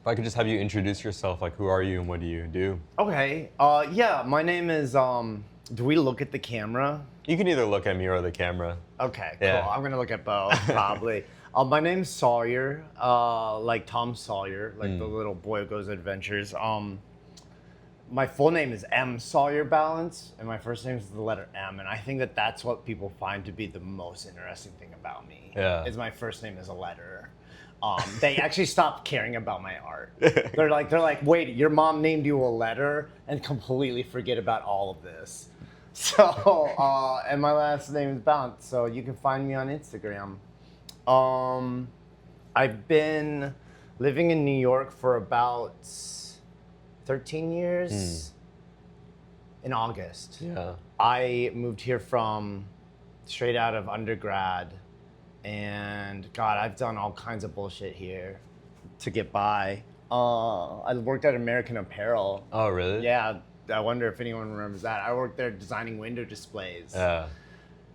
If I could just have you introduce yourself, like who are you and what do you do? Okay. Yeah, my name is, do we look at the camera? You can either look at me or the camera. Okay, Yeah. cool. I'm gonna look at both, probably. My name's Sawyer, like Tom Sawyer, like the little boy who goes adventures. My full name is M. Sawyer Ballance, and my first name is the letter M, and I think that that's what people find to be the most interesting thing about me. Yeah. Is my first name is a letter. They actually stopped caring about my art. They're like, wait, your mom named you a letter and completely forget about all of this. So, and my last name is Ballance, so you can find me on Instagram. I've been living in New York for about 13 years in August. Yeah. I moved here from straight out of undergrad, and God, I've done all kinds of bullshit here to get by. I worked at American Apparel. Oh, really? Yeah, I wonder if anyone remembers that. I worked there designing window displays. Yeah.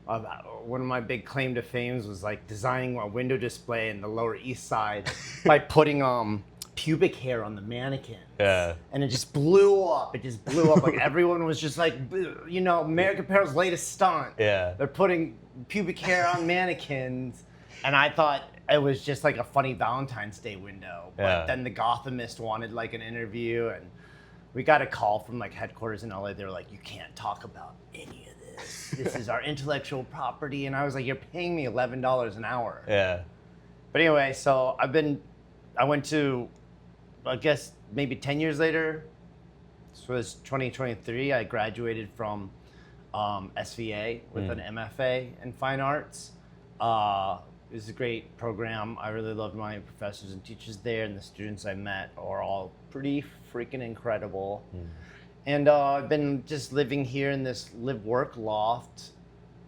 One of my big claim to fame was like designing a window display in the Lower East Side by putting pubic hair on the mannequins. Yeah. And it just blew up. It just blew up. Like everyone was just like, you know, American Apparel's latest stunt. Yeah. They're putting pubic hair on mannequins. And I thought it was just like a funny Valentine's Day window. But Yeah. then the Gothamist wanted like an interview, and we got a call from like headquarters in LA. They were like, you can't talk about any of this. This is our intellectual property. And I was like, you're paying me $11 an hour. Yeah. But anyway, so I went to, I guess maybe 10 years later, this was 2023, I graduated from SVA with an MFA in fine arts. It was a great program. I really loved my professors and teachers there, and the students I met are all pretty freaking incredible. And I've been just living here in this live-work loft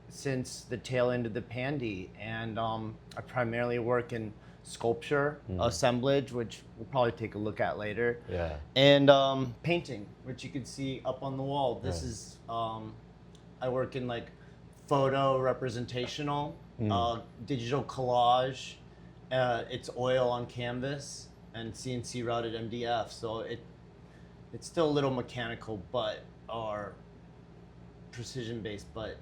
since the tail end of the pandy, and I primarily work in sculpture, assemblage, which we'll probably take a look at later, Yeah. and painting, which you can see up on the wall. This is, I work in like photo representational, digital collage, it's oil on canvas, and CNC routed MDF, so it's still a little mechanical, or precision based, but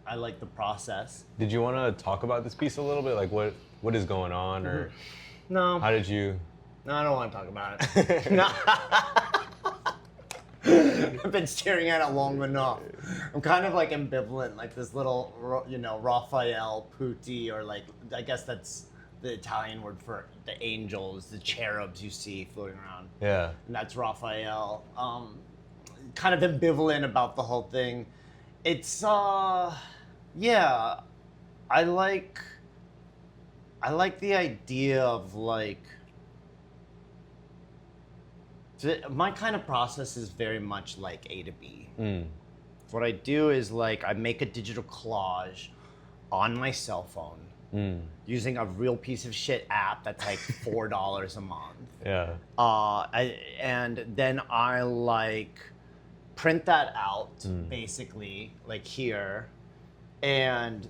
I like the process. Did you want to talk about this piece a little bit? Like what is going on, or No, how did you? no, I don't want to talk about it. No. I've been staring at it long enough. I'm kind of like ambivalent, like this little, you know, Raphael Putti, or like, I guess that's the Italian word for the angels, the cherubs you see floating around. Yeah. And that's Raphael. Kind of ambivalent about the whole thing. It's, yeah, I like the idea of like, my kind of process is very much like A to B. What I do is like, I make a digital collage on my cell phone using a real piece of shit app that's like $4 a month. Yeah. And then I like print that out basically like here, and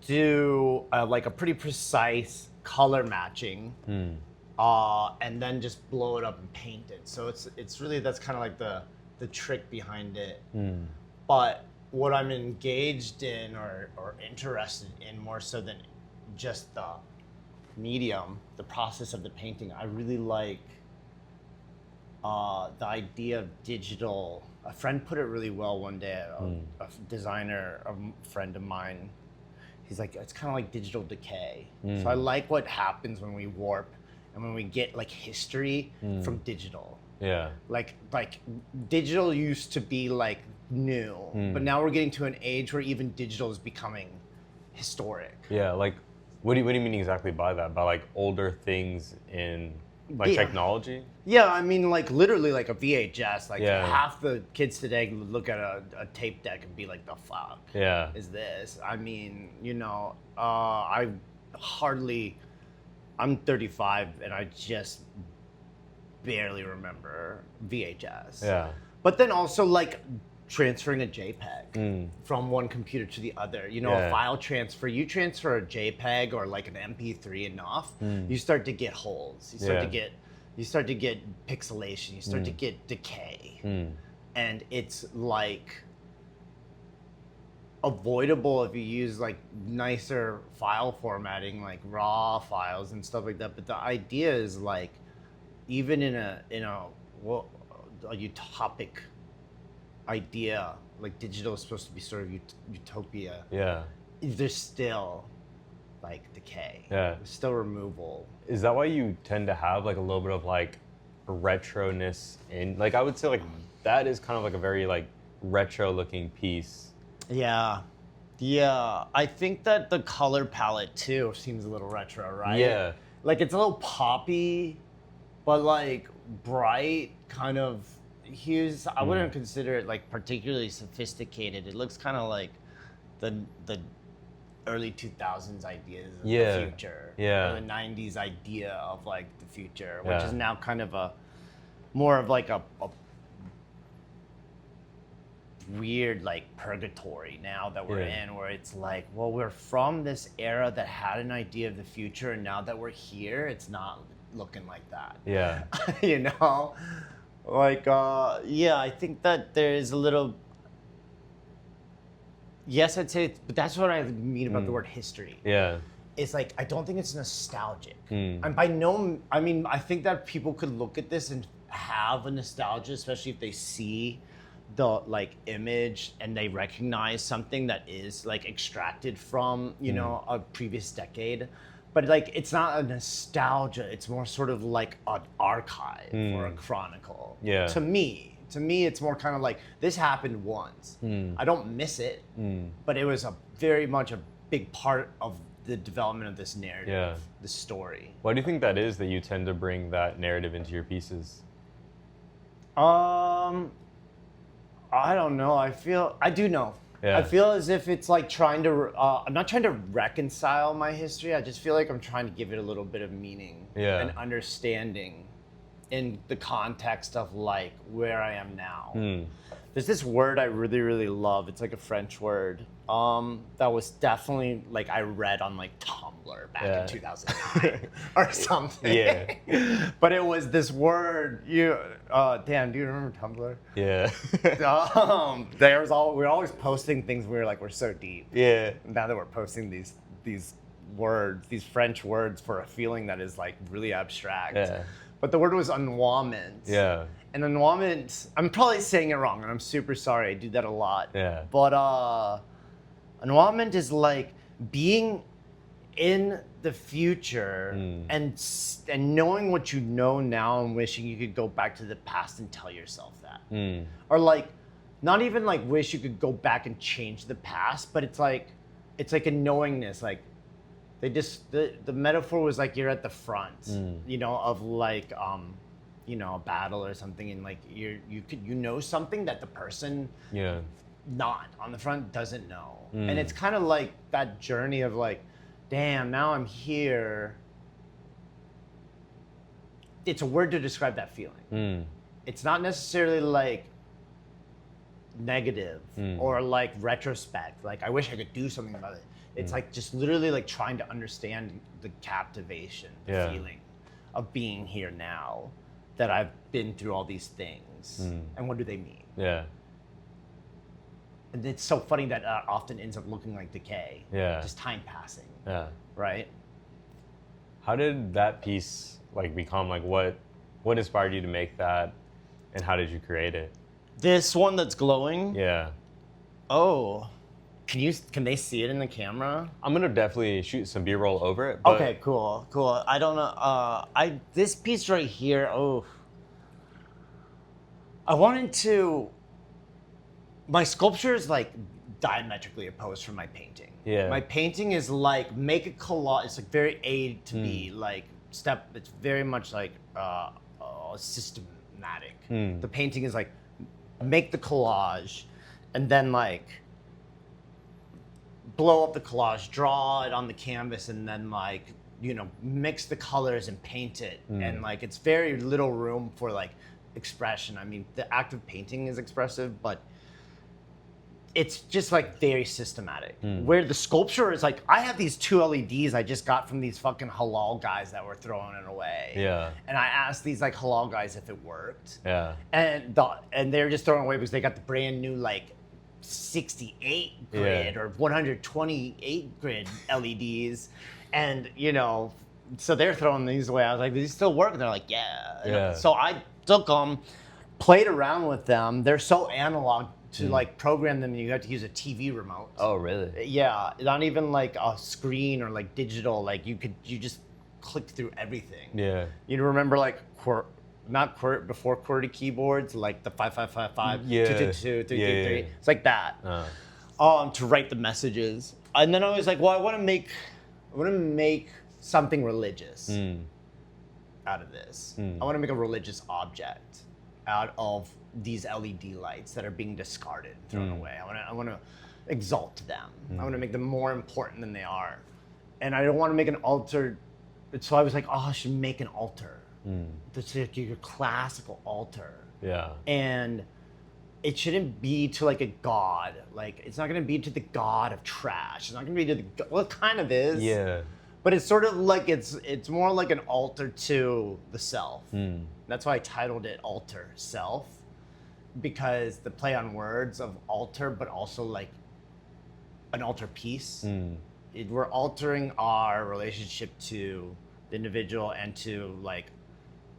do like a pretty precise color matching, and then just blow it up and paint it. So it's really, that's kind of like the trick behind it. But what I'm engaged in or interested in more so than just the medium, the process of the painting, I really like the idea of digital. A friend put it really well one day, a designer, a friend of mine. He's like, it's kind of like digital decay. So I like what happens when we warp and when we get like history from digital. Yeah. Like digital used to be like new, but now we're getting to an age where even digital is becoming historic. Yeah. Like, what do you mean exactly by that? By like older things in like technology? Yeah, I mean like literally like a VHS. Like Yeah. half the kids today look at a tape deck and be like, the fuck Yeah. is this? I mean, you know, I'm 35 and I just barely remember VHS. Yeah. But then also like transferring a JPEG from one computer to the other. You know, Yeah. a file transfer, you transfer a JPEG or like an MP3 enough, you start to get holes. You start to get you start to get pixelation, you start to get decay. And it's like avoidable if you use like nicer file formatting, like raw files and stuff like that. But the idea is like, even in a utopic idea, like digital is supposed to be sort of utopia. Yeah. There's still like decay. Yeah. There's still removal. Is that why you tend to have like a little bit of like retroness in, like I would say like that is kind of like a very like retro looking piece. Yeah. I think that the color palette too seems a little retro, right? Yeah. Like it's a little poppy, but like bright kind of hues. I wouldn't consider it like particularly sophisticated. It looks kind of like the early 2000s ideas of the future. Yeah. Or the 90s idea of like the future, which is now kind of a more of like a weird like purgatory now that we're in, where it's like, well, we're from this era that had an idea of the future, and now that we're here, it's not looking like that. Yeah. You know, like I think that there is a little. Yes, I'd say, but that's what I mean about the word history. Yeah. It's like, I don't think it's nostalgic. And I think that people could look at this and have a nostalgia, especially if they see the like image and they recognize something that is like extracted from, you know, a previous decade. But like, it's not a nostalgia. It's more sort of like an archive or a chronicle. Yeah. To me, it's more kind of like, this happened once. I don't miss it, but it was very much a big part of the development of this narrative, the story. Why do you think that is that you tend to bring that narrative into your pieces? I don't know. I do know. Yeah. I feel as if it's like trying to, I'm not trying to reconcile my history. I just feel like I'm trying to give it a little bit of meaning and understanding in the context of like where I am now. There's this word I really, really love. It's like a French word that was definitely like I read on like Tumblr back in 2009 or something. Yeah. But it was this word. Dan, do you remember Tumblr? Yeah. We're always posting things. We're so deep. Yeah. Now that we're posting these words, these French words for a feeling that is like really abstract. Yeah. But the word was ennoiement. Yeah. And ennoiement, I'm probably saying it wrong, and I'm super sorry. I do that a lot. Yeah. But ennoiement is like being in the future and knowing what you know now and wishing you could go back to the past and tell yourself that. Or like, not even like wish you could go back and change the past, but it's like a knowingness. Like, the metaphor was like you're at the front, you know, of like you know, a battle or something, and like you know something that the person not on the front doesn't know. And it's kind of like that journey of like, damn, now I'm here. It's a word to describe that feeling. It's not necessarily like negative or like retrospect, like I wish I could do something about it. It's like just literally like trying to understand the captivation, the feeling of being here now, that I've been through all these things, and what do they mean? Yeah. And it's so funny that often ends up looking like decay. Yeah. Just time passing. Yeah. Right? How did that piece like become like what inspired you to make that, and how did you create it? This one that's glowing? Yeah. Oh. Can they see it in the camera? I'm gonna definitely shoot some B-roll over it. But Okay, cool. I don't know. This piece right here. Oh, I wanted to. My sculpture is like diametrically opposed from my painting. Yeah. My painting is like make a collage. It's like very A to B, like step. It's very much like systematic. The painting is like make the collage, and then like blow up the collage, draw it on the canvas, and then like, you know, mix the colors and paint it. And like, it's very little room for like expression. I mean, the act of painting is expressive, but it's just like very systematic. Where the Sculptor is like, I have these 2 LEDs I just got from these fucking halal guys that were throwing it away. Yeah. And I asked these like halal guys if it worked. Yeah. And they're just throwing it away because they got the brand new like 68 grid or 128 grid LEDs, and so they're throwing these away. I was like, "Do these still work?" And they're like, "Yeah." Yeah. So I took them, played around with them. They're so analog to like program them. You have to use a TV remote. Oh, really? Yeah, not even like a screen or like digital. Like you just click through everything. Yeah. You remember like before QWERTY keyboards, like the 5555, 222, 333. Yeah. It's like that. To write the messages. And then I was like, well, I want to make something religious out of this. I want to make a religious object out of these LED lights that are being discarded, thrown away. I want to exalt them. I want to make them more important than they are. And I don't want to make an altar. So I was like, I should make an altar. That's like your classical altar. Yeah. And it shouldn't be to like a god. Like, it's not going to be to the god of trash. It's not going to be to the, well, it kind of is. Yeah. But it's sort of like, it's more like an altar to the self. That's why I titled it Altar Self, because the play on words of altar, but also like an altar piece. We're altering our relationship to the individual and to like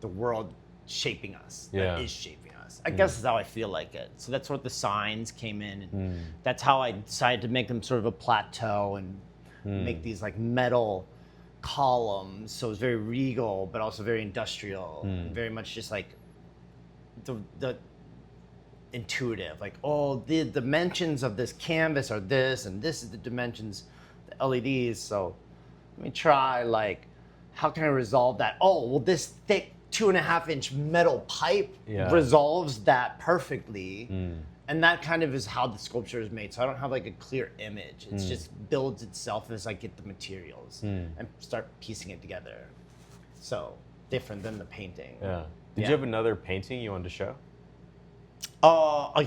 the world shaping us. That is shaping us. I guess is how I feel like it. So that's what the signs came in. And that's how I decided to make them sort of a plateau and make these like metal columns. So it's very regal, but also very industrial. And very much just like the intuitive. Like, oh, the dimensions of this canvas are this, and this is the dimensions, the LEDs. So let me try like, how can I resolve that? Oh, well, this thick 2.5-inch metal pipe resolves that perfectly. And that kind of is how the sculpture is made. So I don't have like a clear image. It just builds itself as I get the materials and start piecing it together. So different than the painting. Yeah. Did you have another painting you wanted to show?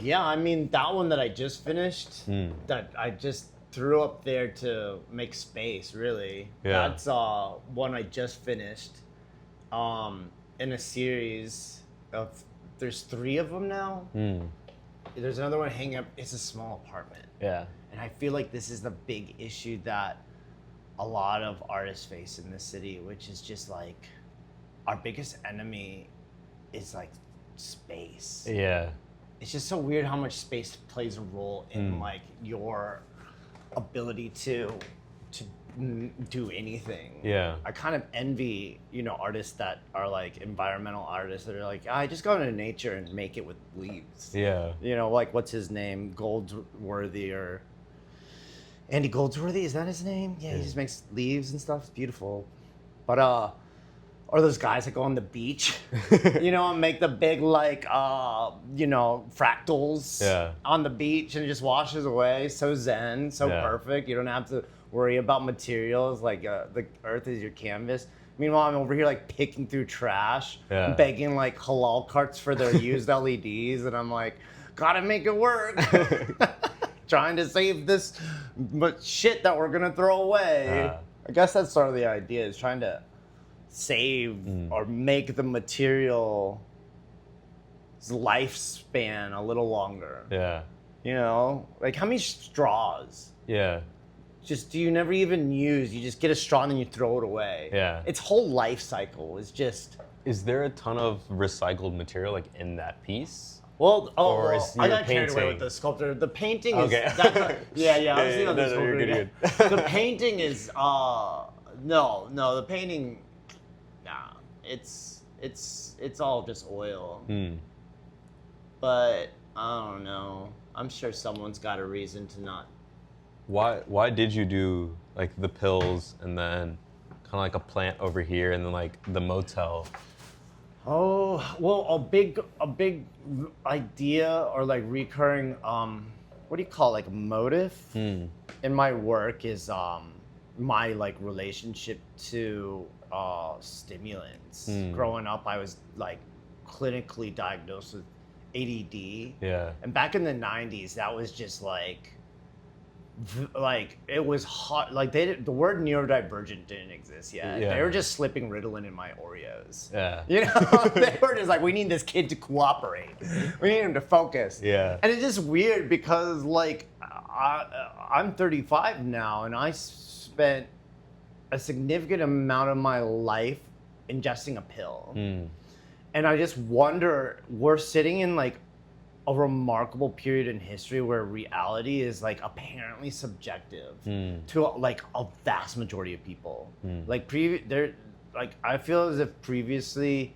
Yeah, I mean, that one that I just finished, that I just threw up there to make space, really. Yeah. That's one I just finished in a series of, there's 3 of them now. There's another one hanging up. It's a small apartment. Yeah. And I feel like this is the big issue that a lot of artists face in this city, which is just like, our biggest enemy is like space. Yeah. It's just so weird how much space plays a role in like your ability to do anything. Yeah. I kind of envy, artists that are like environmental artists that are like, I just go into nature and make it with leaves. Yeah. Like what's his name? Goldsworthy or Andy Goldsworthy, is that his name? Yeah, he just makes leaves and stuff. It's beautiful. But or those guys that go on the beach, and make the big like fractals on the beach, and it just washes away. So zen, so perfect. You don't have to worry about materials, like the earth is your canvas. Meanwhile, I'm over here like picking through trash, begging like halal carts for their used LEDs, and I'm like, gotta make it work. Trying to save this shit that we're gonna throw away. I guess that's sort of the idea, is trying to save or make the material lifespan a little longer. Yeah. Like how many straws? Yeah. Just do you never even use? You just get a straw and then you throw it away. Yeah. Its whole life cycle is just. Is there a ton of recycled material like in that piece? Well, I got painting carried away with the sculptor. The painting is. Okay. That's I was thinking of the sculptor. You're good. The painting is. No, the painting. Nah, it's all just oil. But I don't know. I'm sure someone's got a reason to not. Why did you do like the pills and then kind of like a plant over here and then like the motel? Oh, well, a big idea or like recurring what do you call it, like motive in my work is my like relationship to stimulants. Growing up, I was like clinically diagnosed with ADD. Yeah. And back in the 90s, that was just like it was hot. Like the word neurodivergent didn't exist yet. Yeah. They were just slipping Ritalin in my Oreos. Yeah. You know, they were just like, we need this kid to cooperate. We need him to focus. Yeah. And it's just weird because like I'm 35 now, and I spent a significant amount of my life ingesting a pill. And I just wonder, we're sitting in like a remarkable period in history where reality is like apparently subjective to like a vast majority of people. Like I feel as if previously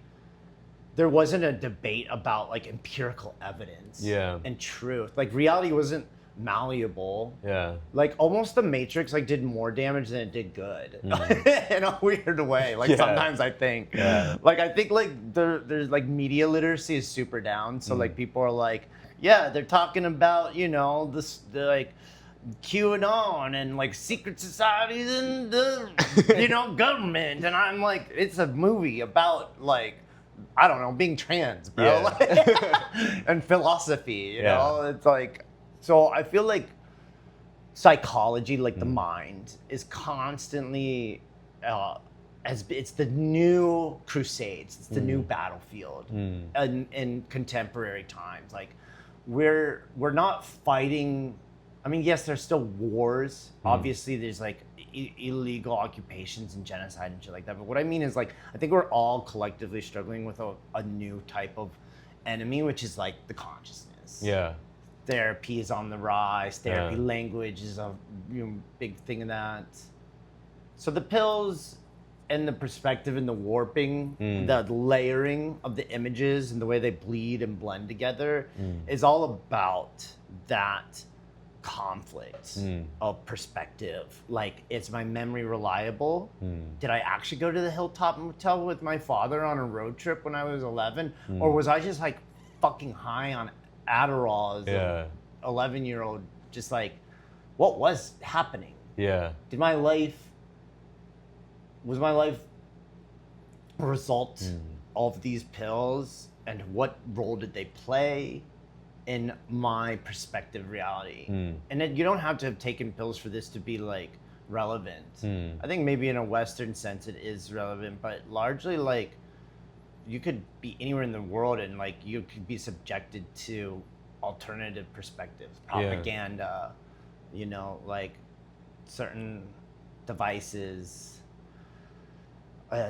there wasn't a debate about like empirical evidence and truth. Like reality wasn't malleable. Yeah. Like almost the Matrix like did more damage than it did good in a weird way. Like sometimes I think, like I think like there's like media literacy is super down. So like people are like, yeah, they're talking about, you know, the like QAnon and like secret societies and the you know government, and I'm like, it's a movie about like, I don't know, being trans, bro, like, and philosophy, you know, it's like, so I feel like psychology, like the mind, is constantly it's the new crusades, it's the new battlefield in contemporary times. Like we're not fighting. I mean, yes, there's still wars. Obviously, there's like illegal occupations and genocide and shit like that. But what I mean is like, I think we're all collectively struggling with a new type of enemy, which is like the consciousness. Yeah. Therapy is on the rise. Therapy language is a big thing in that. So the pills and the perspective and the warping, the layering of the images and the way they bleed and blend together is all about that conflict of perspective. Like, is my memory reliable? Did I actually go to the Hilltop Motel with my father on a road trip when I was 11? Or was I just like fucking high on Adderall as an 11-year-old? Just like, what was happening? Was my life a result of these pills, and what role did they play in my perspective reality? And then you don't have to have taken pills for this to be like relevant. I think maybe in a Western sense it is relevant, but largely like you could be anywhere in the world and like you could be subjected to alternative perspectives, propaganda, you know, like certain devices,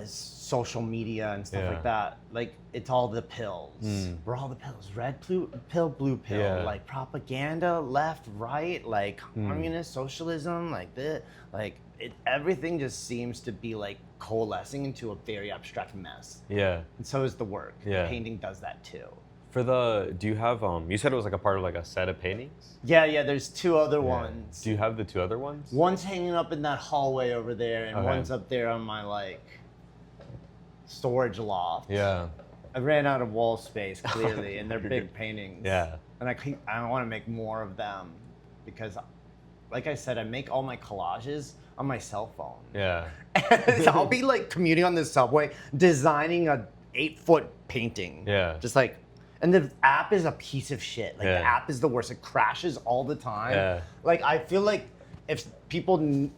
social media and stuff like that. Like, it's all the pills. We're all the pills. Red pill, blue pill. Like propaganda, left, right. Like communist, socialism. Like this. Like everything just seems to be like coalescing into a very abstract mess. And so is the work. Painting does that too. Do you have you said it was like a part of like a set of paintings? Yeah, there's two other ones. Do you have the two other ones? One's hanging up in that hallway over there, and one's up there on my like storage loft. I ran out of wall space clearly, and they're big paintings. And I want to make more of them because, like I said, I make all my collages on my cell phone. And I'll be like commuting on the subway, designing a 8-foot painting. Just like, and the app is a piece of shit. Like the app is the worst. It crashes all the time. Like I feel like if people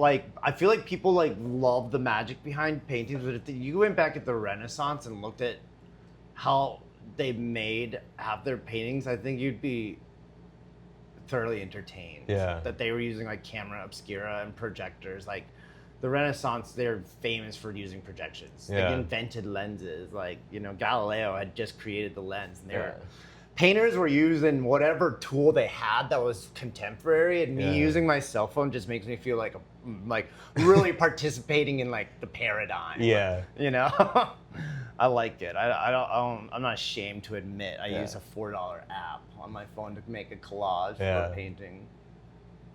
I feel like people like love the magic behind paintings, but if you went back at the Renaissance and looked at how they have their paintings, I think you'd be thoroughly entertained. That they were using like camera obscura and projectors. Like the Renaissance, they're famous for using projections. They invented lenses. Like, you know, Galileo had just created the lens, and painters were using whatever tool they had that was contemporary, and me using my cell phone just makes me feel like really participating in like the paradigm. You know, I like it. I'm not ashamed to admit I use a $4 app on my phone to make a collage for painting.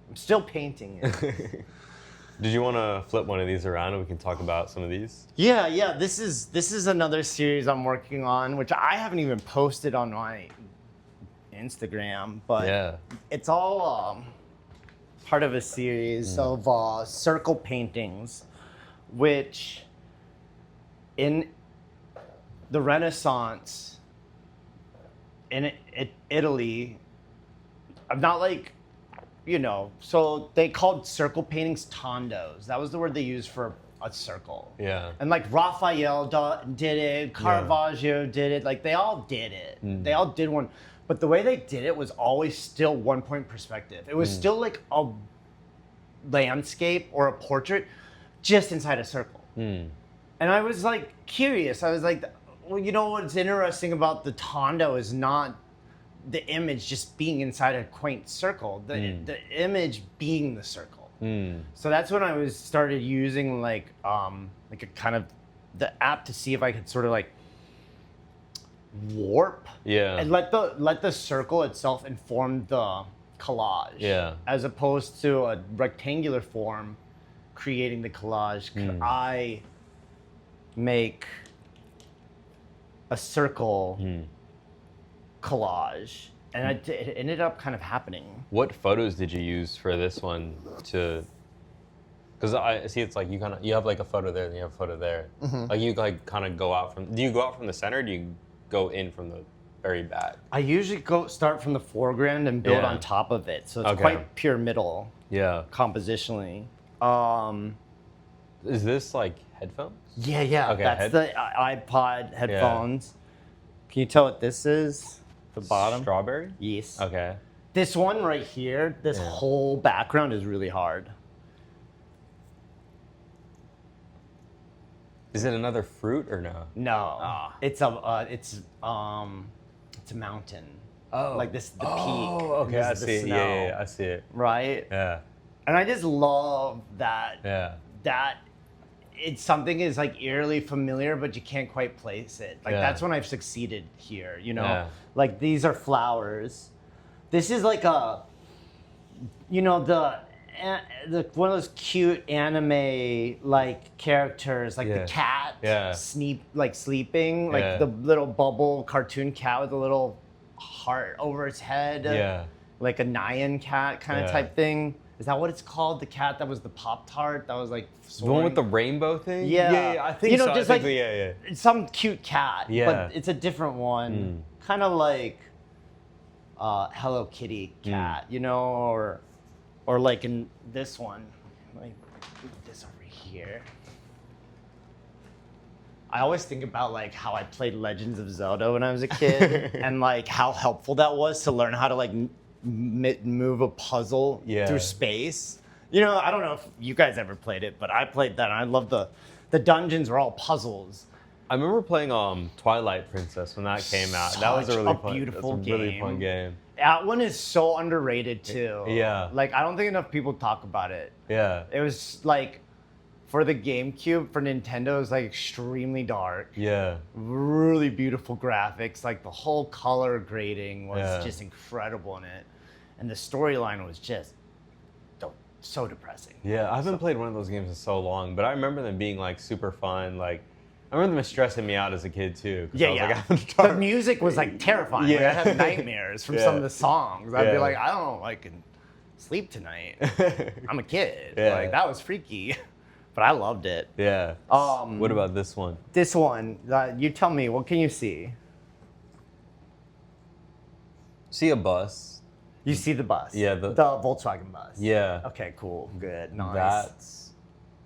I'm still painting it. Did you want to flip one of these around and we can talk about some of these? Yeah. This is another series I'm working on, which I haven't even posted on my Instagram, but it's all part of a series of circle paintings, which in the Renaissance, in Italy, I'm not like, so they called circle paintings tondos. That was the word they used for a circle. Yeah. And like Raphael did it, Caravaggio did it, like they all did it. They all did one. But the way they did it was always still 1 point perspective. It was still like a landscape or a portrait just inside a circle. And I was like curious. I was like, well, what's interesting about the tondo is not the image just being inside a quaint circle, the image being the circle. So that's when I started using like a kind of the app to see if I could sort of like warp and let the circle itself inform the collage as opposed to a rectangular form creating the collage. I make a circle collage, and it ended up kind of happening. What photos did you use for this one because I see it's like you have like a photo there and you have a photo there. Like you like kind of go out do you go out from the center or do you go in from the very back? I usually start from the foreground and build on top of it. So it's quite pyramidal compositionally. Is this like headphones? Yeah. Okay, that's the iPod headphones. Can you tell what this is? The bottom? Strawberry? Yes. Okay. This one right here, this whole background is really hard. Is it another fruit or no? No. It's a mountain. Oh. Like this, the peak. Oh, okay, I see it. Yeah, I see it. Right? Yeah. And I just love that. Yeah. That it's something is like eerily familiar, but you can't quite place it. Like that's when I've succeeded here, Like these are flowers. This is like a, the one of those cute anime like characters, like the cat sleeping, like the little bubble cartoon cat with a little heart over its head, like a Nyan cat kind of type thing. Is that what it's called? The cat that was the Pop-Tart that was like soaring? The one with the rainbow thing? Yeah, I think so. Just it's some cute cat, but it's a different one. Kind of like Hello Kitty cat, or like in this one. Let me move this over here. I always think about like how I played Legends of Zelda when I was a kid and like how helpful that was to learn how to like move a puzzle through space. I don't know if you guys ever played it, but I played that and I love the dungeons were all puzzles. I remember playing Twilight Princess when that came out. That was a really fun game. That one is so underrated too. Yeah. Like I don't think enough people talk about it. Yeah. It was like for the GameCube, for Nintendo, it was like extremely dark. Yeah. Really beautiful graphics. Like the whole color grading was just incredible in it. And the storyline was just so depressing. Yeah, I haven't played one of those games in so long, but I remember them being like super fun. Like, I remember them stressing me out as a kid too. The music was like terrifying. Yeah. Like, I'd have nightmares from some of the songs. I'd be like, I don't know if I can sleep tonight. I'm a kid. Like that was freaky. But I loved it. Yeah. What about this one? This one, you tell me, what can you see? See a bus. You see the bus? Yeah. The Volkswagen bus? Yeah. Okay, cool. Good. Nice. That's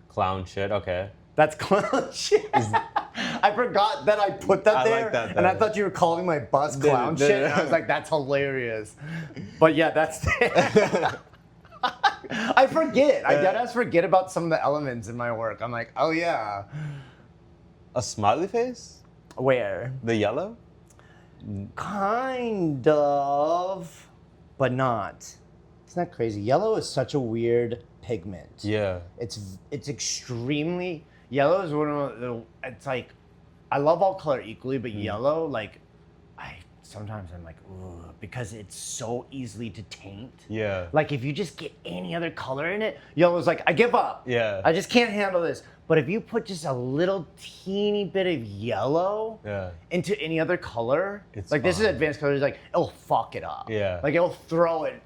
clown shit. Okay. That's clown shit. I forgot that I put that there. Like that, and I thought you were calling my bus clown shit. And I was like, that's hilarious. But yeah, that's it. I forget. I deadass forget about some of the elements in my work. I'm like, oh yeah. A smiley face? Where? The yellow? Kind of, but not. Isn't that crazy? Yellow is such a weird pigment. Yeah. It's extremely, yellow is one of the, it's like, I love all color equally, but yellow, like, sometimes I'm like, ooh, because it's so easily to taint. Yeah. Like if you just get any other color in it, yellow's like, I give up. Yeah. I just can't handle this. But if you put just a little teeny bit of yellow into any other color, it's like fine. This is advanced color, like it'll fuck it up. Yeah. Like it'll throw it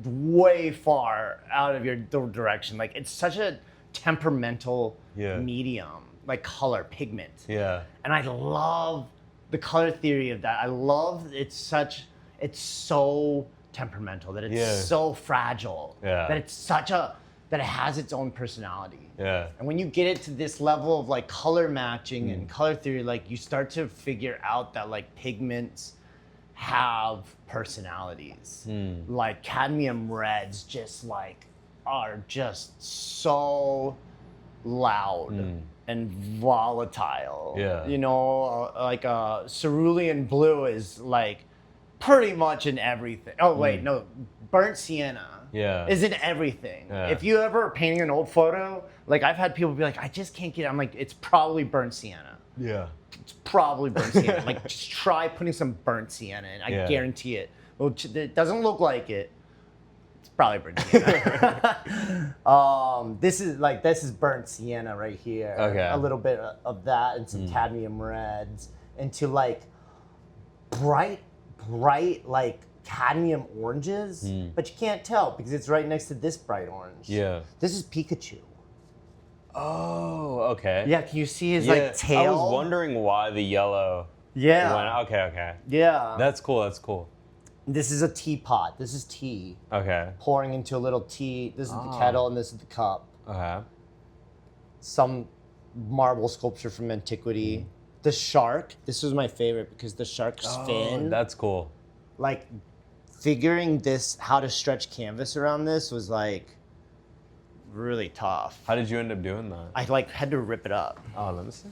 way far out of your direction. Like it's such a temperamental medium, like color, pigment. Yeah. And I love the color theory of that. I love it's so temperamental that it's so fragile. Yeah. That it's that it has its own personality. Yeah. And when you get it to this level of like color matching and color theory, like you start to figure out that like pigments have personalities. Like cadmium reds just like are just so loud and volatile. Yeah. You know, like cerulean blue is like pretty much in everything. Oh wait, no, burnt sienna. Yeah. Is in everything. Yeah. If you ever painting an old photo, like I've had people be like, I just can't get it. I'm like, it's probably burnt sienna. Yeah. It's probably burnt sienna. Like, just try putting some burnt sienna in. I guarantee it. Well, it doesn't look like it. It's probably burnt sienna. This is burnt sienna right here. Okay. A little bit of that and some cadmium reds into like bright like cadmium oranges, but you can't tell because it's right next to this bright orange. Yeah. This is Pikachu. Oh, okay. Yeah, can you see his like tail? I was wondering why the yellow. Yeah. Okay. Yeah. That's cool. This is a teapot. This is tea. Okay. Pouring into a little tea. This is the kettle and this is the cup. Okay. Some marble sculpture from antiquity. The shark. This was my favorite because the shark's fin. That's cool. Like figuring how to stretch canvas around this was like really tough. How did you end up doing that? I like had to rip it up. Oh, let me see.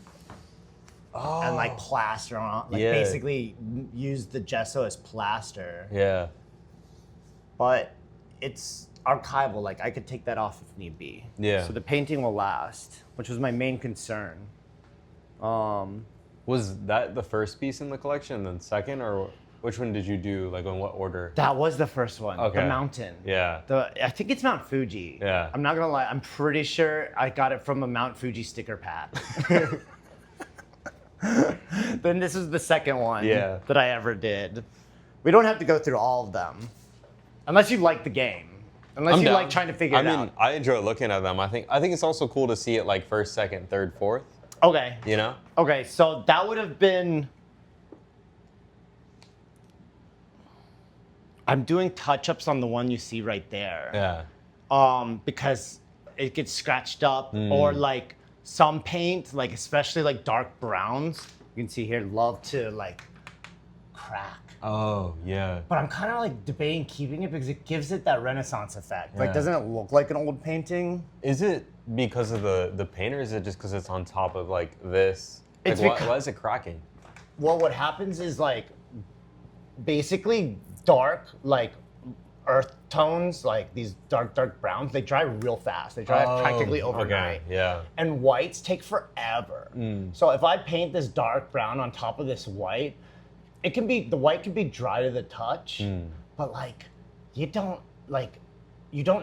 And like plaster on, like basically use the gesso as plaster. Yeah. But it's archival, like I could take that off if need be. Yeah. So the painting will last, which was my main concern. Was that the first piece in the collection and then second, or which one did you do, like in what order? That was the first one, Okay. the mountain. Yeah. I think it's Mount Fuji. Yeah. I'm not gonna lie, I'm pretty sure I got it from a Mount Fuji sticker pack. Then this is the second one that I ever did. We don't have to go through all of them. Unless you like the game. Unless you like trying to figure it out. I mean, I enjoy looking at them. I think it's also cool to see it like first, second, third, fourth. Okay. You know? Okay, so that would have been... I'm doing touch-ups on the one you see right there. Yeah. Because it gets scratched up or like some paint, like especially like dark browns, you can see here, love to like crack. Oh, yeah. But I'm kind of like debating keeping it because it gives it that Renaissance effect. Like, Yeah. doesn't it look like an old painting? Is it because of the paint, or is it just because it's on top of like this? Like, It's why is it cracking? Well, what happens is like basically dark, like earth tones, like these dark browns, they dry real fast. They dry practically overnight. Okay. Yeah. And whites take forever. So if I paint this dark brown on top of this white, the white can be dry to the touch, but like you don't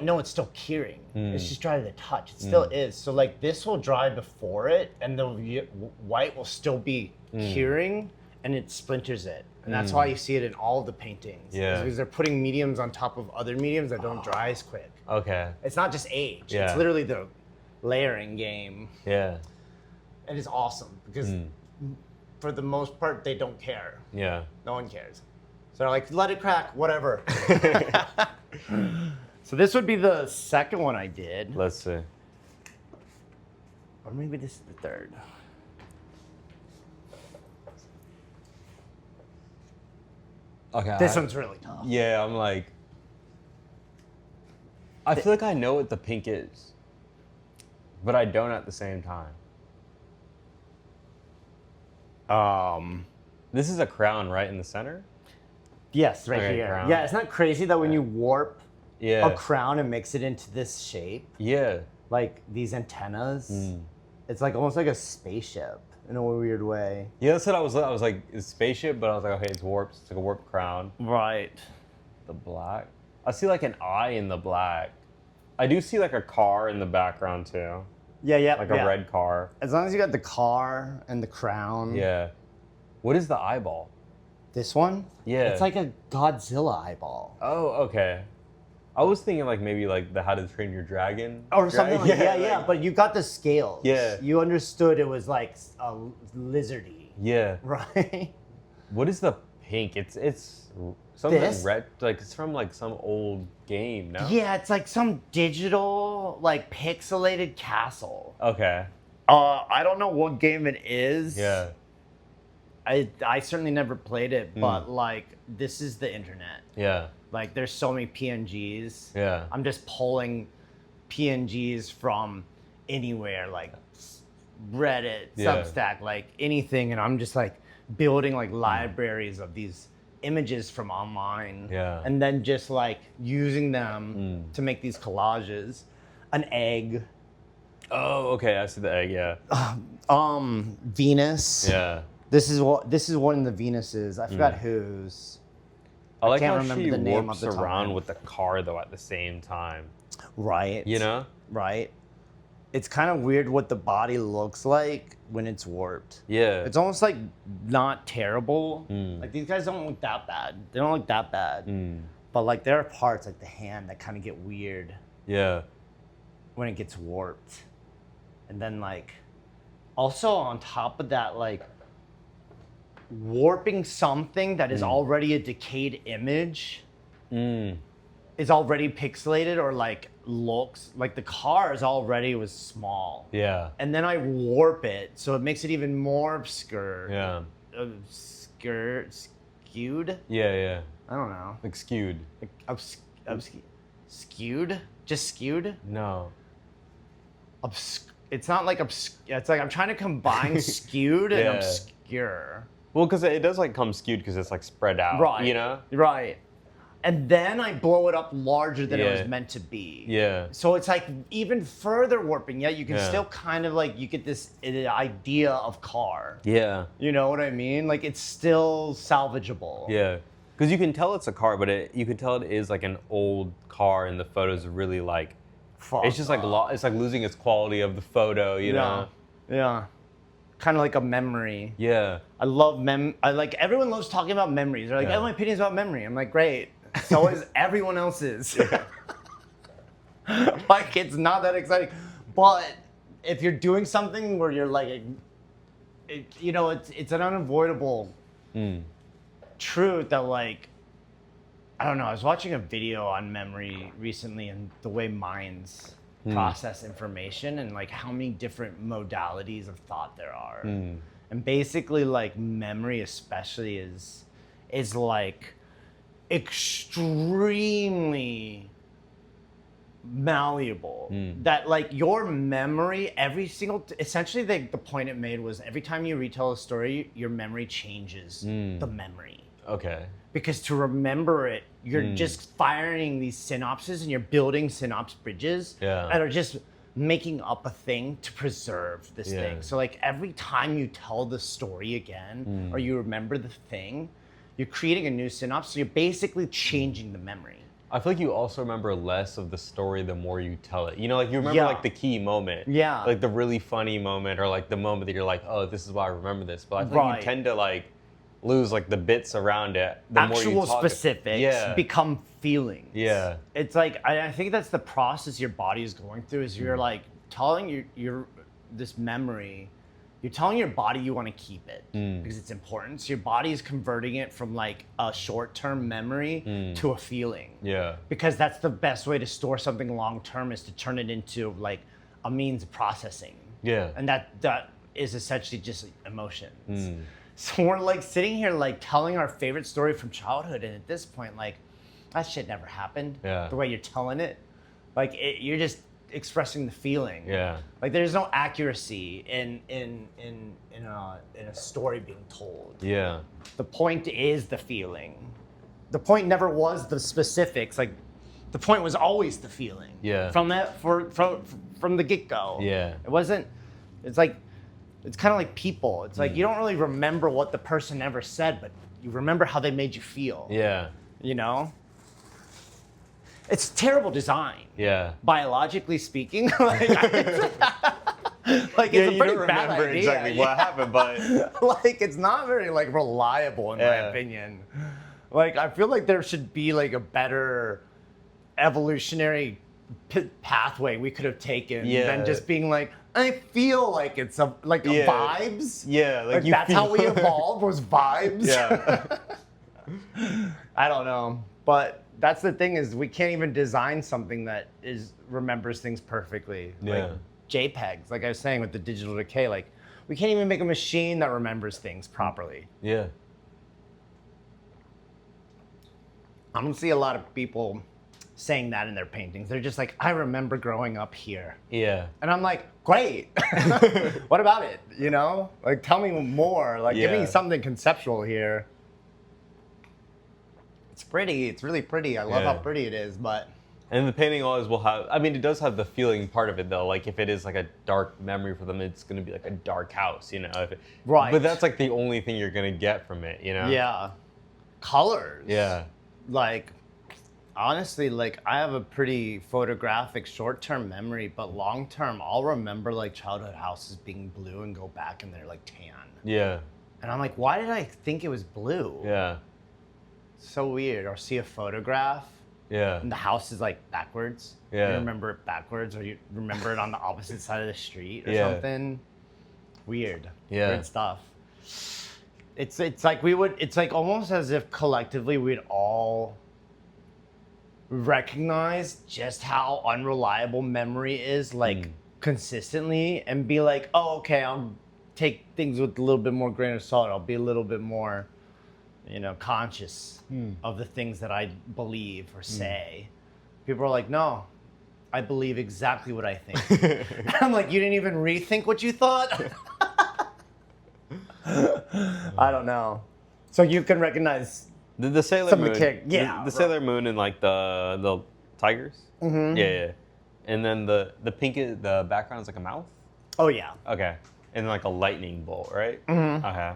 know it's still curing. It's just dry to the touch. It still is. So like this will dry before it, and the white will still be curing, and it splinters it. And that's why you see it in all of the paintings. Yeah. Because they're putting mediums on top of other mediums that don't dry as quick. Okay. It's not just age. Yeah. It's literally the layering game. Yeah. It is awesome because for the most part, they don't care. Yeah. No one cares. So they're like, let it crack, whatever. So this would be the second one I did. Let's see. Or maybe this is the third. Okay. This one's really tough. Yeah, I'm like. I feel like I know what the pink is, but I don't at the same time. This is a crown right in the center? Yes, right Okay, here. crown. Yeah, it's not crazy that when you warp Yeah. a crown and mix it into this shape, Yeah. like these antennas, it's like almost like a spaceship in a weird way. Yeah, that's what I was like, it's spaceship, but I was like, okay, it's warped. It's like a warped crown. Right. The black. I see like an eye in the black. I do see like a car in the background too. Yeah. Like a red car. As long as you got the car and the crown. Yeah. What is the eyeball? This one? Yeah. It's like a Godzilla eyeball. Oh, okay. I was thinking like maybe like the How to Train Your Dragon. Or something like yeah. But you got the scales. Yeah. You understood it was like a lizardy. Yeah. Right? What is the pink? It's something This? red. Like it's from like some old game. No. Yeah, it's like some digital, like pixelated castle. Okay. I don't know what game it is. Yeah. I certainly never played it, but like this is the internet. Yeah. Like there's so many PNGs. Yeah. I'm just pulling PNGs from anywhere, like Reddit, Yeah. Substack, like anything, and I'm just like building like libraries of these images from online. Yeah. And then just like using them to make these collages. An egg. Oh, okay. I see the egg. Yeah. Venus. Yeah. This is one of the Venuses. I forgot whose. I like can't how remember she the name warps off the top of my around head. with the car though at the same time. Right. You know? Right. It's kind of weird what the body looks like when it's warped. Yeah. It's almost like not terrible. Like these guys don't look that bad. They don't look that bad. But like there are parts like the hand that kind of get weird Yeah. when it gets warped. And then like also on top of that, like warping something that is already a decayed image is already pixelated or like looks like the car is already was small. Yeah. And then I warp it so it makes it even more obscure. Yeah. Skewed? Yeah. Yeah. I don't know. Like skewed. Like skewed? Just skewed? No. It's not like it's like I'm trying to combine skewed and Yeah. obscure. Well, because it does like come skewed because it's like spread out. Right. You know? Right. And then I blow it up larger than it Yeah. was meant to be. Yeah. So it's like even further warping, yet you can Yeah. still kind of like, you get this idea of car. Yeah. You know what I mean? Like it's still salvageable. Yeah. Because you can tell it's a car, but you can tell it is like an old car, and the photos are really like. It's just like it's like losing its quality of the photo, you know? Yeah. Kind of like a memory. Yeah. I love I like everyone loves talking about memories. They're like, Yeah. oh, my opinion's about memory. I'm like, great. So is everyone else's. Like it's not that exciting. But if you're doing something where you're like, you know, it's an unavoidable truth that like, I don't know. I was watching a video on memory recently and the way minds process information and like how many different modalities of thought there are. And basically like memory especially is like extremely malleable. That like your memory, every single, essentially the point it made was every time you retell a story, your memory changes the memory. Okay. Because to remember it, you're just firing these synapses and you're building synapse bridges that are just making up a thing to preserve this thing. So like every time you tell the story again or you remember the thing, you're creating a new synapse. So you're basically changing the memory. I feel like you also remember less of the story the more you tell it. You know, like you remember like the key moment. Yeah. Like the really funny moment or like the moment that you're like, oh, this is why I remember this. But I feel like you tend to like lose like the bits around it. The more you talk specifics become feelings. Yeah. It's like, I think that's the process your body is going through is you're like telling your this memory, you're telling your body you want to keep it because it's important. So your body is converting it from like a short-term memory to a feeling. Yeah. Because that's the best way to store something long-term is to turn it into like a means of processing. Yeah. And that is essentially just emotions. So we're like sitting here like telling our favorite story from childhood, and at this point, like that shit never happened. Yeah. The way you're telling it, like you're just expressing the feeling. Yeah. Like there's no accuracy in a story being told. Yeah. The point is the feeling. The point never was the specifics. Like the point was always the feeling. Yeah. From the get go. Yeah. It wasn't. It's like. It's kind of like people. It's like you don't really remember what the person ever said, but you remember how they made you feel. Yeah. You know? It's terrible design. Yeah. Biologically speaking. Like it's a pretty bad idea. Exactly what happened, but like it's not very like reliable in my opinion. Like I feel like there should be like a better evolutionary pathway we could have taken than just being like, I feel like it's a vibes. Yeah, like you that's feel... how we evolved, was vibes. Yeah. I don't know, but that's the thing is we can't even design something that remembers things perfectly. Yeah. Like JPEGs, like I was saying with the digital decay, like we can't even make a machine that remembers things properly. Yeah. I don't see a lot of people saying that in their paintings. They're just like, I remember growing up here. Yeah. And I'm like, great. What about it? You know? Like, tell me more. Like, give me something conceptual here. It's pretty. It's really pretty. I love how pretty it is, but... And the painting always will have... I mean, it does have the feeling part of it, though. Like, if it is, like, a dark memory for them, it's going to be, like, a dark house, you know? Right. But that's, like, the only thing you're going to get from it, you know? Yeah. Colors. Yeah. Like, honestly, like, I have a pretty photographic short-term memory, but long-term, I'll remember, like, childhood houses being blue and go back and they're, like, tan. Yeah. And I'm like, why did I think it was blue? Yeah. So weird. Or see a photograph. Yeah. And the house is like backwards. Yeah. You remember it backwards, or you remember it on the opposite side of the street or Yeah. something. Weird. Yeah. Weird stuff. It's like it's like almost as if collectively we'd all recognize just how unreliable memory is, like consistently, and be like, oh, okay, I'll take things with a little bit more grain of salt. I'll be a little bit more, you know, conscious of the things that I believe or say. People are like, no, I believe exactly what I think. I'm like, you didn't even rethink what you thought? I don't know. So you can recognize the Sailor some Moon. of the characters. Yeah. The Sailor Moon and like the tigers. Mm-hmm. Yeah. And then the pink, the background is like a mouth. Oh yeah. Okay. And like a lightning bolt, right? Mm-hmm. Okay.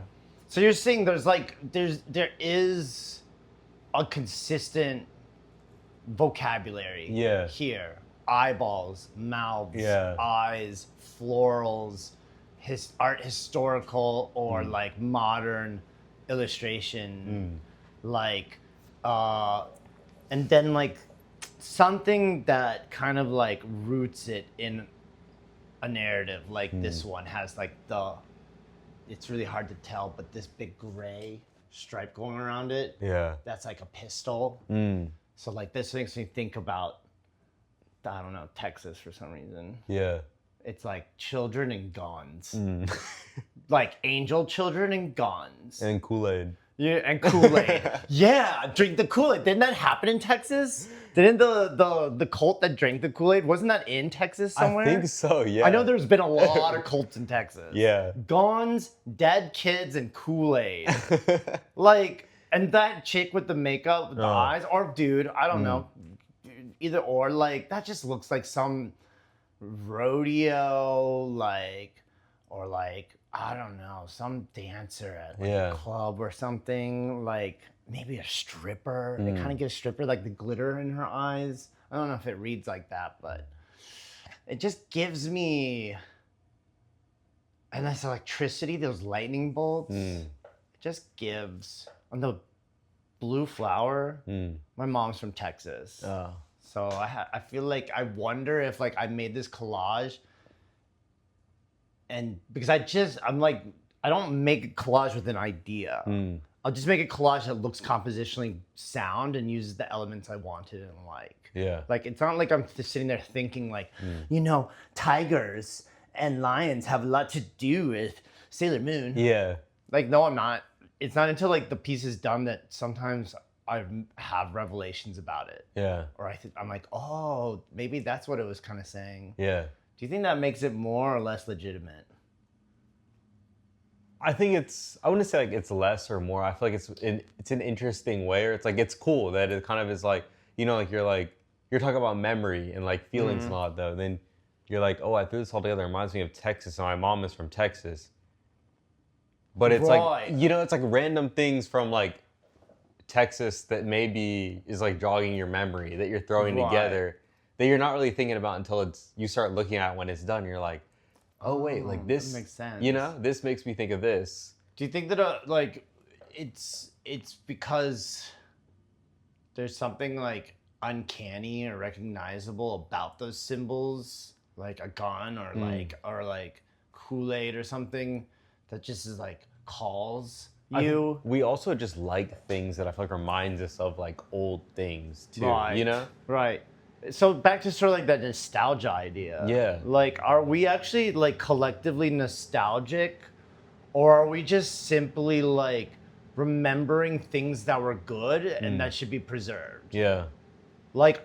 So you're seeing there is a consistent vocabulary here. Eyeballs, mouths, eyes, florals, art historical or like modern illustration, like, and then like something that kind of like roots it in a narrative. Like this one has like it's really hard to tell, but this big gray stripe going around it. Yeah. That's like a pistol. So like this makes me think about, I don't know, Texas for some reason. Yeah. It's like children and guns. Like angel children and guns. And Kool-Aid. Yeah, and Kool-Aid. Yeah, drink the Kool-Aid. Didn't that happen in Texas? Didn't the cult that drank the Kool-Aid, wasn't that in Texas somewhere? I think so, yeah. I know there's been a lot of cults in Texas. Yeah. Guns, dead kids, and Kool-Aid. Like, and that chick with the makeup, with the eyes, or dude, I don't know. Either or, like, that just looks like some rodeo, like, or like, I don't know, some dancer at like a club or something, like maybe a stripper. They kind of get a stripper, like the glitter in her eyes. I don't know if it reads like that, but it just gives me, and this electricity, those lightning bolts, it just gives, and the blue flower, my mom's from Texas. So I feel like, I wonder if like I made this collage, and because I'm like, I don't make a collage with an idea. I'll just make a collage that looks compositionally sound and uses the elements I wanted and like. Yeah. Like, it's not like I'm just sitting there thinking like, you know, tigers and lions have a lot to do with Sailor Moon. Yeah. Like, no, I'm not. It's not until like the piece is done that sometimes I have revelations about it. Yeah. Or I'm like, oh, maybe that's what it was kind of saying. Yeah. Do you think that makes it more or less legitimate? I think I wouldn't say like it's less or more. I feel like it's an interesting way, or it's like, it's cool that it kind of is like, you know, like you're talking about memory and like feelings and all that though. Then you're like, oh, I threw this all together. It reminds me of Texas, and my mom is from Texas. But it's like, you know, it's like random things from like Texas that maybe is like jogging your memory that you're throwing together that you're not really thinking about until you start looking at it when it's done. You're like, oh wait, like this that makes sense. You know, this makes me think of this. Do you think that like it's because there's something like uncanny or recognizable about those symbols like a gun or like Kool-Aid or something that just is like calls you. We also just like things that I feel like reminds us of like old things too. Right. You know? Right. So back to sort of like that nostalgia idea. Yeah. Like, are we actually like collectively nostalgic, or are we just simply like remembering things that were good and that should be preserved? Yeah. Like,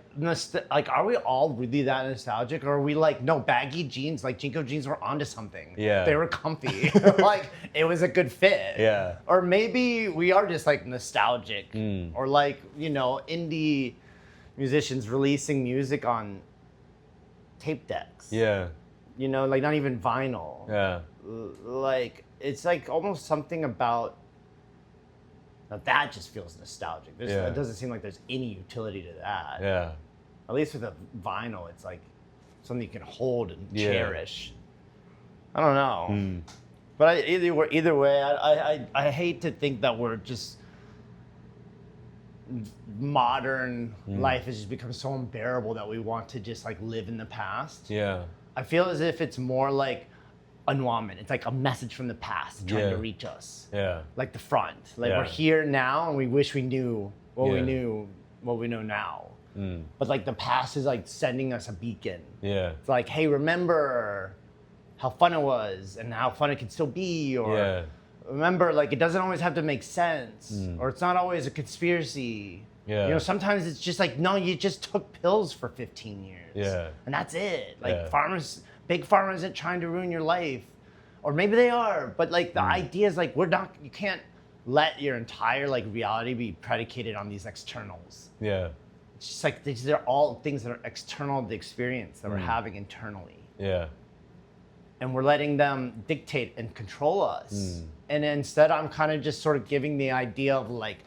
are we all really that nostalgic, or are we like, no, baggy jeans, like Jinko jeans were onto something. Yeah. They were comfy. Like, it was a good fit. Yeah. Or maybe we are just like nostalgic, or like, you know, indie musicians releasing music on tape decks. Yeah. You know, like not even vinyl. Yeah. Like, it's like almost something about. Now that just feels nostalgic. It doesn't seem like there's any utility to that. Yeah. At least with a vinyl, it's like something you can hold and cherish. I don't know. But either way, I hate to think that we're just modern life has just become so unbearable that we want to just like live in the past. Yeah. I feel as if it's more like a nuamen. It's like a message from the past trying to reach us. Yeah. Like the front. Like we're here now and we wish we knew what we know now. But like the past is like sending us a beacon. Yeah. It's like, hey, remember how fun it was and how fun it can still be, or remember, like, it doesn't always have to make sense, or it's not always a conspiracy. Yeah. You know, sometimes it's just like, no, you just took pills for 15 years. Yeah. And that's it. Like big pharma isn't trying to ruin your life. Or maybe they are, but like the idea is like, you can't let your entire like reality be predicated on these externals. Yeah. It's just like, these are all things that are external to the experience that we're having internally. Yeah. And we're letting them dictate and control us. And instead, I'm kind of just sort of giving the idea of like,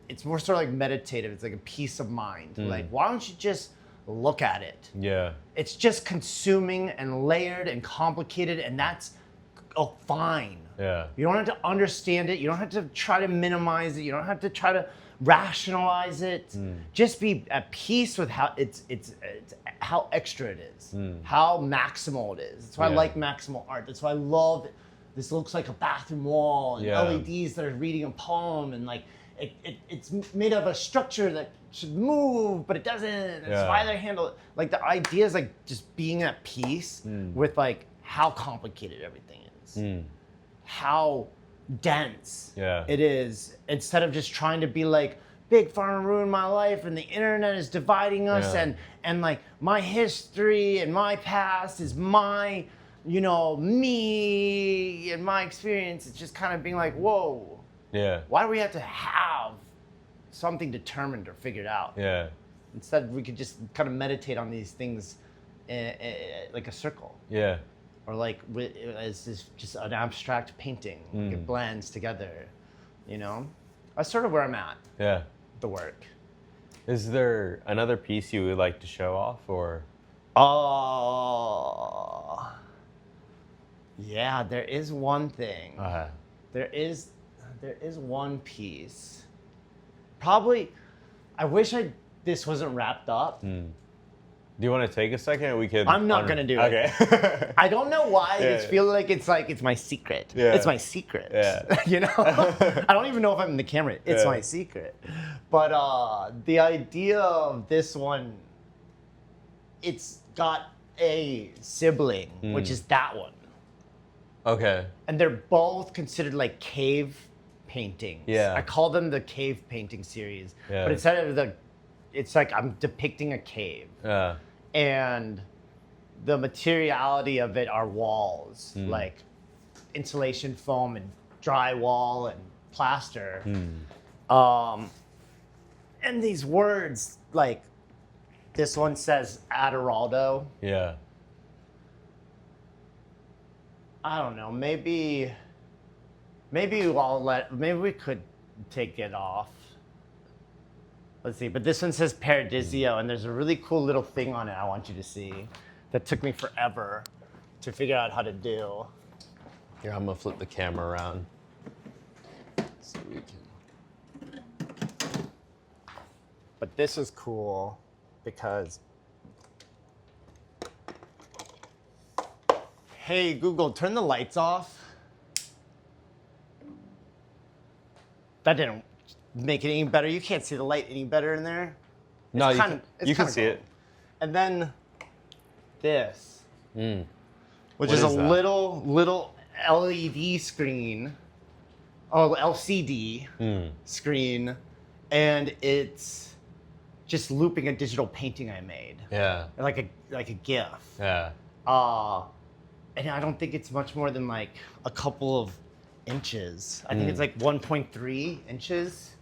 it's more sort of like meditative. It's like a peace of mind. Like, why don't you just look at it? Yeah. It's just consuming and layered and complicated, and that's fine. Yeah. You don't have to understand it. You don't have to try to minimize it. You don't have to try to rationalize it. Just be at peace with how it's how extra it is, how maximal it is. That's why I like maximal art. That's why I love it. This looks like a bathroom wall and LEDs that are reading a poem, and like it's made of a structure that should move, but it doesn't. That's why they handle it. Like the idea is like just being at peace with like how complicated everything is, how dense it is, instead of just trying to be like, big pharma ruined my life and the internet is dividing us, and like my history and my past is my, you know, me and my experience. It's just kind of being like, whoa. Yeah. Why do we have to have something determined or figured out? Yeah. Instead, we could just kind of meditate on these things like a circle. Yeah. Or like as just an abstract painting. Like it blends together, you know? That's sort of where I'm at. Yeah. The work. Is there another piece you would like to show off, or? Oh. Yeah, there is one thing. There is one piece. Probably, I wish this wasn't wrapped up. Do you want to take a second? We could. I'm not gonna do it. Okay. I don't know why. I just feel like it's my secret. Yeah. It's my secret. Yeah. You know? I don't even know if I'm in the camera. It's my secret. But the idea of this one, it's got a sibling, which is that one. Okay. And they're both considered like cave paintings. Yeah. I call them the cave painting series. Yeah. But instead of it's like I'm depicting a cave. Yeah. And the materiality of it are walls, like insulation foam and drywall and plaster. And these words, like this one says Adderaldo. Yeah. I don't know. Maybe we could take it off. Let's see. But this one says Paradisio, and there's a really cool little thing on it I want you to see that took me forever to figure out how to do. Here, I'm gonna flip the camera around so we can. But this is cool because Hey, Google, turn the lights off. That didn't make it any better. You can't see the light any better in there. No, It's you can kinda see cool. it. And then this, which What is a is that? little LED screen, LCD screen, and it's just looping a digital painting I made, Yeah. like a GIF. Yeah. And I don't think it's much more than like a couple of inches. I think it's like 1.3 inches.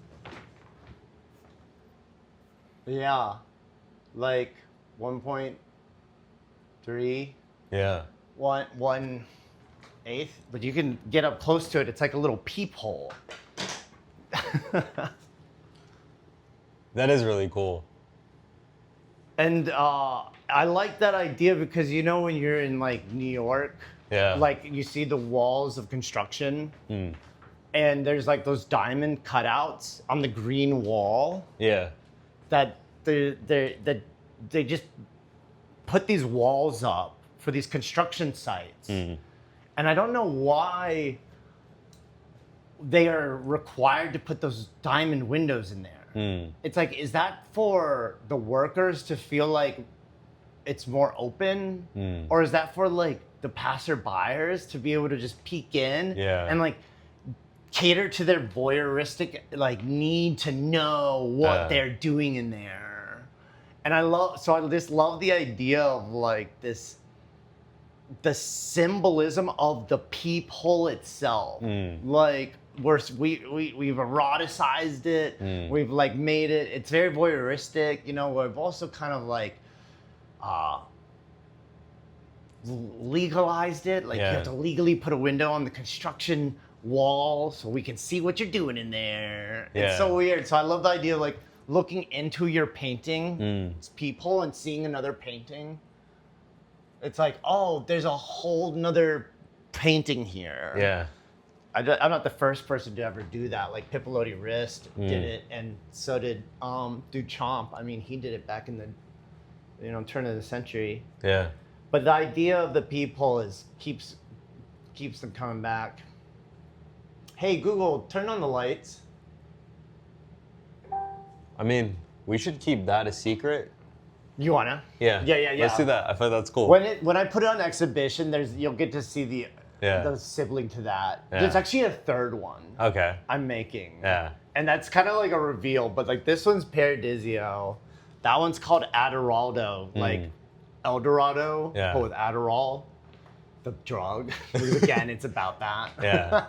Yeah, like 1.3, Yeah. 1/8. But you can get up close to it. It's like a little peephole. That is really cool. And I like that idea because you know when you're in like New York, Yeah. like you see the walls of construction, and there's like those diamond cutouts on the green wall Yeah. that they just put these walls up for these construction sites, and I don't know why they are required to put those diamond windows in there. It's like, is that for the workers to feel like it's more open, or is that for like the passerbyers to be able to just peek in and like cater to their voyeuristic like need to know what they're doing in there? And I just love the idea of like the symbolism of the peephole itself. Like we've eroticized it. We've like made it. It's very voyeuristic. You know, we've also kind of like legalized it. Like you have to legally put a window on the construction wall so we can see what you're doing in there. It's so weird. So I love the idea of like looking into your painting, peephole, and seeing another painting. It's like, oh, there's a whole nother painting here. Yeah. I'm not the first person to ever do that. Like Pipolotti Wrist did it, and so did Duchamp. I mean, he did it back in the turn of the century. Yeah. But the idea of the peephole keeps them coming back. Hey Google, turn on the lights. I mean, we should keep that a secret. You wanna? Yeah. Yeah. Let's do that. I feel that's cool. When I put it on exhibition, you'll get to see the sibling to that. Yeah. There's actually a third one. Okay. I'm making. Yeah. And that's kind of like a reveal, but like this one's Paradisio. That one's called Adderaldo, like El Dorado, but with Adderall, the drug. Because again, it's about that. Yeah.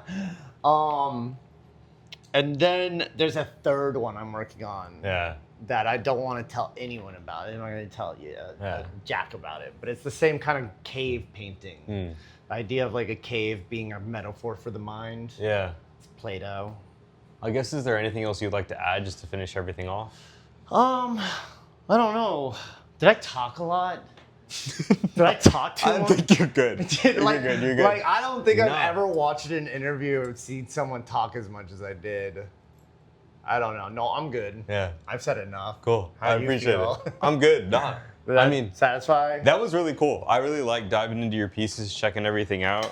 And then there's a third one I'm working on. Yeah. That I don't want to tell anyone about. I'm not going to tell you Jack about it. But it's the same kind of cave painting. The idea of like a cave being a metaphor for the mind. Yeah. It's Plato. I guess, is there anything else you'd like to add just to finish everything off? I don't know. Did I talk a lot? Did I talk too much? I think you're good. You're good. You're good. Like, I don't think I've ever watched an interview or seen someone talk as much as I did. I don't know. No, I'm good. Yeah. I've said enough. Cool. How I do you appreciate feel? it. I'm good. Nah. I mean, satisfied? that was really cool. I really like diving into your pieces, checking everything out.